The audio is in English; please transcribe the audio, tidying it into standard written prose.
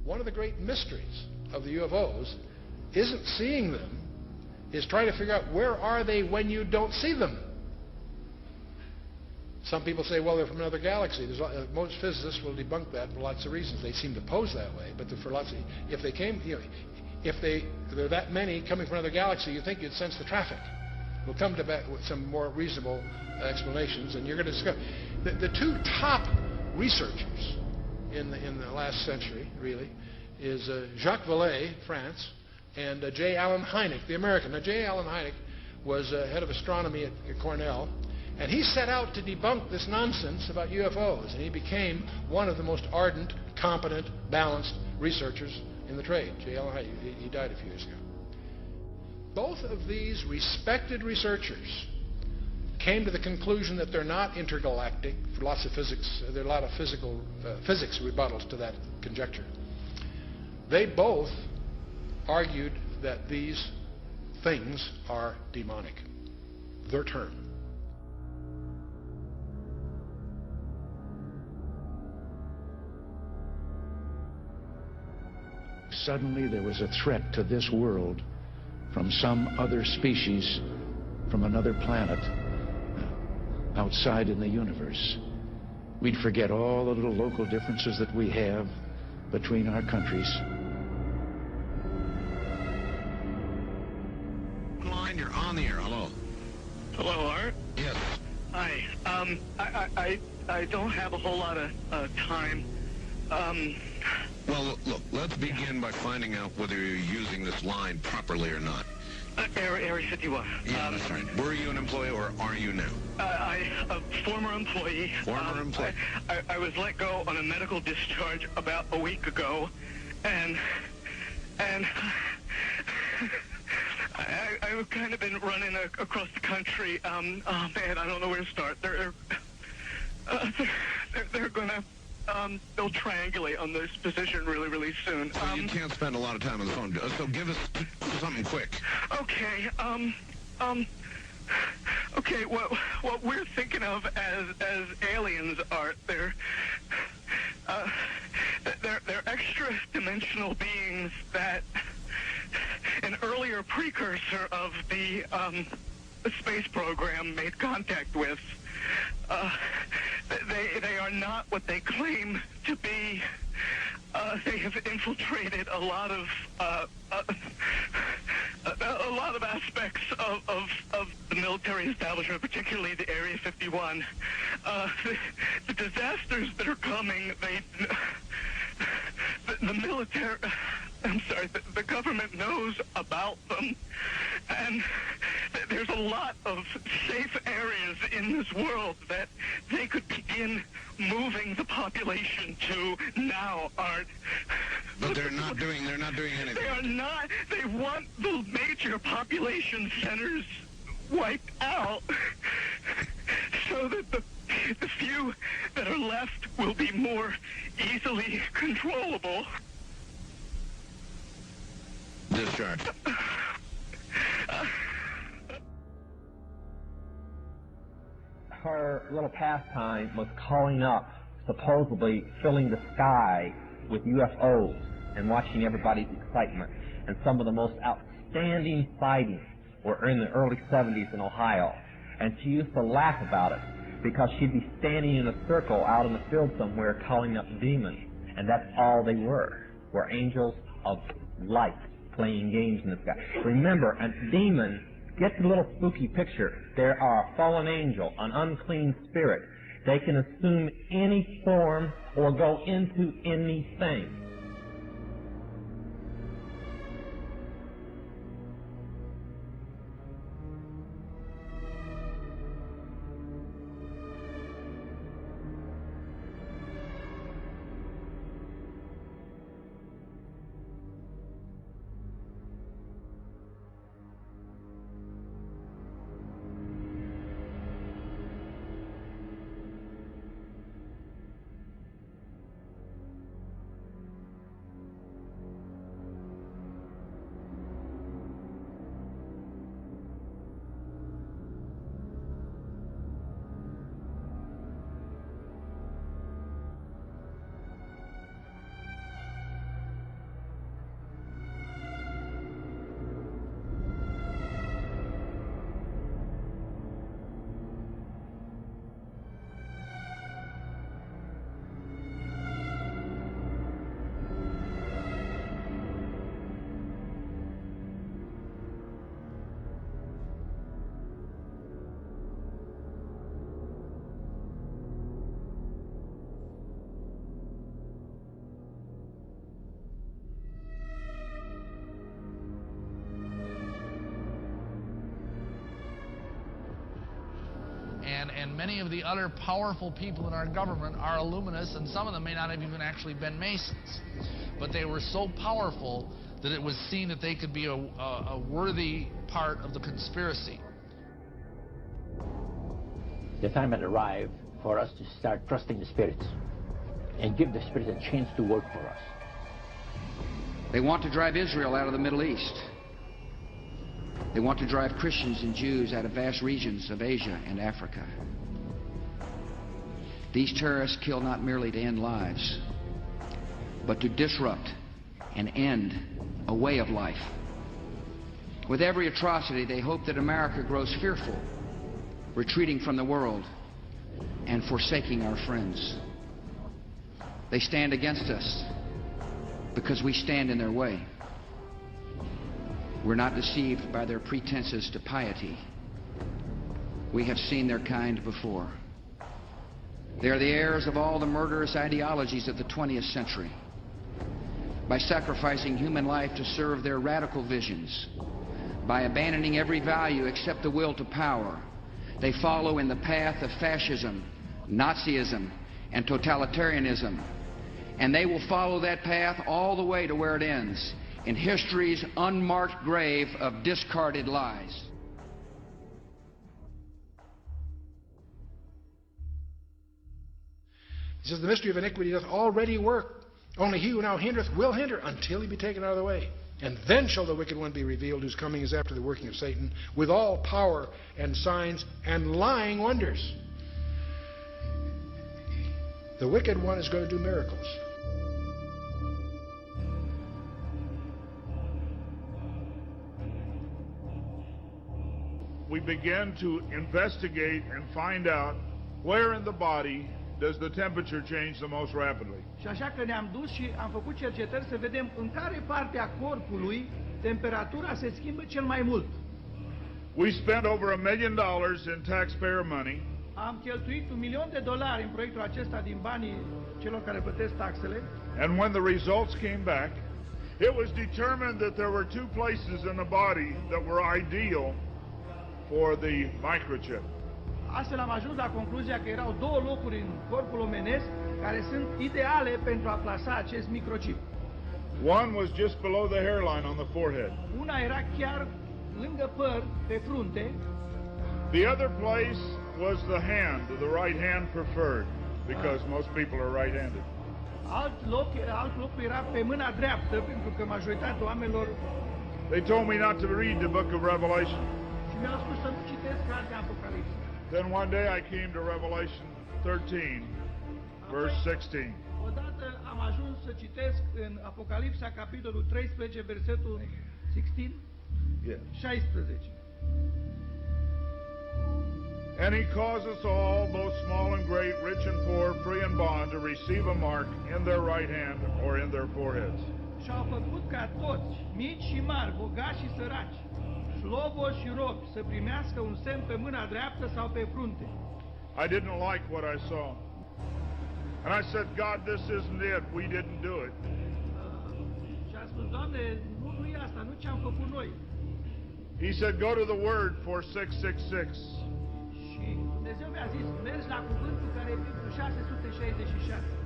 one of the great mysteries of the UFOs isn't seeing them, is trying to figure out where are they when you don't see them. Some people say, well, they're from another galaxy. Most physicists will debunk that for lots of reasons. They seem to pose that way, but for lots of, if they came, if there are that many coming from another galaxy, you think you'd sense the traffic. We'll come to that with some more reasonable explanations, and you're going to discover the two top researchers in the last century, really, is Jacques Vallée, France, and J. Allen Hynek, the American. Now, J. Allen Hynek was head of astronomy at Cornell, and he set out to debunk this nonsense about UFOs, and he became one of the most ardent, competent, balanced researchers in the trade. J. Allen Hynek, he died a few years ago. Both of these respected researchers came to the conclusion that they're not intergalactic. For lots of physics, there are a lot of physics rebuttals to that conjecture. They both argued that these things are demonic. Their term. Suddenly there was a threat to this world from some other species, from another planet, outside in the universe. We'd forget all the little local differences that we have between our countries. Line, you're on the air. Hello. Hello, Art. Yes. Hi. I don't have a whole lot of time. Well, look, let's begin by finding out whether you're using this line properly or not. Area 51. Yeah, that's right. Were you an employee or are you now? A former employee. Former employee. I was let go on a medical discharge about a week ago, and I've kind of been running across the country. Oh man, I don't know where to start. They're gonna they'll triangulate on this position really soon. So you can't spend a lot of time on the phone. So give us something quick. Okay. Okay. What we're thinking of as aliens are they're extra-dimensional beings that an earlier precursor of the space program made contact with. They are not what they claim to be. They have infiltrated a lot of aspects of the military establishment, particularly the Area 51. The disasters that are coming, the military, I'm sorry, the government knows about them, and there's a lot of safe areas in this world that they could begin moving the population to now, Art. But they're not doing anything. They are not. They want the major population centers wiped out so that the few that are left will be more easily controllable. Discharge. Her little pastime was calling up, supposedly filling the sky with UFOs and watching everybody's excitement. And some of the most outstanding sightings were in the early 70s in Ohio. And she used to laugh about it because she'd be standing in a circle out in the field somewhere calling up demons. And that's all they were angels of light playing games in the sky. Remember, a demon, get the little spooky picture. There are a fallen angel, an unclean spirit. They can assume any form or go into anything. And many of the other powerful people in our government are Illuminists, and some of them may not have even actually been Masons. But they were so powerful that it was seen that they could be a worthy part of the conspiracy. The time had arrived for us to start trusting the spirits and give the spirits a chance to work for us. They want to drive Israel out of the Middle East. They want to drive Christians and Jews out of vast regions of Asia and Africa. These terrorists kill not merely to end lives, but to disrupt and end a way of life. With every atrocity, they hope that America grows fearful, retreating from the world and forsaking our friends. They stand against us because we stand in their way. We're not deceived by their pretenses to piety. We have seen their kind before. They are the heirs of all the murderous ideologies of the 20th century. By sacrificing human life to serve their radical visions, by abandoning every value except the will to power, they follow in the path of fascism, Nazism, and totalitarianism. And they will follow that path all the way to where it ends, in history's unmarked grave of discarded lies. He says, the mystery of iniquity doth already work. Only he who now hindereth will hinder until he be taken out of the way. And then shall the wicked one be revealed, whose coming is after the working of Satan, with all power and signs and lying wonders. The wicked one is going to do miracles. We began to investigate and find out where in the body does the temperature change the most rapidly. Și așa că ne-am dus și am făcut cercetări să vedem în care parte a corpului temperatura se schimbă cel mai mult. We spent over $1 million in taxpayer money. Am cheltuit $1.000.000 în proiectul acesta din banii celor care plătesc taxele. And when the results came back, it was determined that there were two places in the body that were ideal for the microchip. Astfel am ajuns la concluzia că erau două locuri în corpul omenesc care sunt ideale pentru a plasa acest microchip. One was just below the hairline on the forehead. Una era chiar lângă păr, pe frunte. The other place was the hand, the right hand preferred, because most people are right-handed. Alt loc era pe mâna dreaptă, pentru că majoritatea oamenilor. They told me not to read the book of Revelation. Și mi-au spus să nu citesc cartea Apocalipsa. Then one day I came to Revelation 13, verse 16. Odată am ajuns să citesc în Apocalipsa, capitolul 13, versetul 16. Yeah. 16. And he caused us all, both small and great, rich and poor, free and bond, to receive a mark in their right hand or in their foreheads. Și au făcut ca toți, mici și mari, bogați și săraci, slobozi și robi, să primească un semn pe mâna dreaptă sau pe frunte. I didn't like what I saw. And I said, God, this isn't it. We didn't do it. Și a spus, Doamne, nu e asta, nu ce-am făcut noi. He said, go to the word for 666. Și Dumnezeu mi-a zis, mergi la cuvântul care e pentru 666.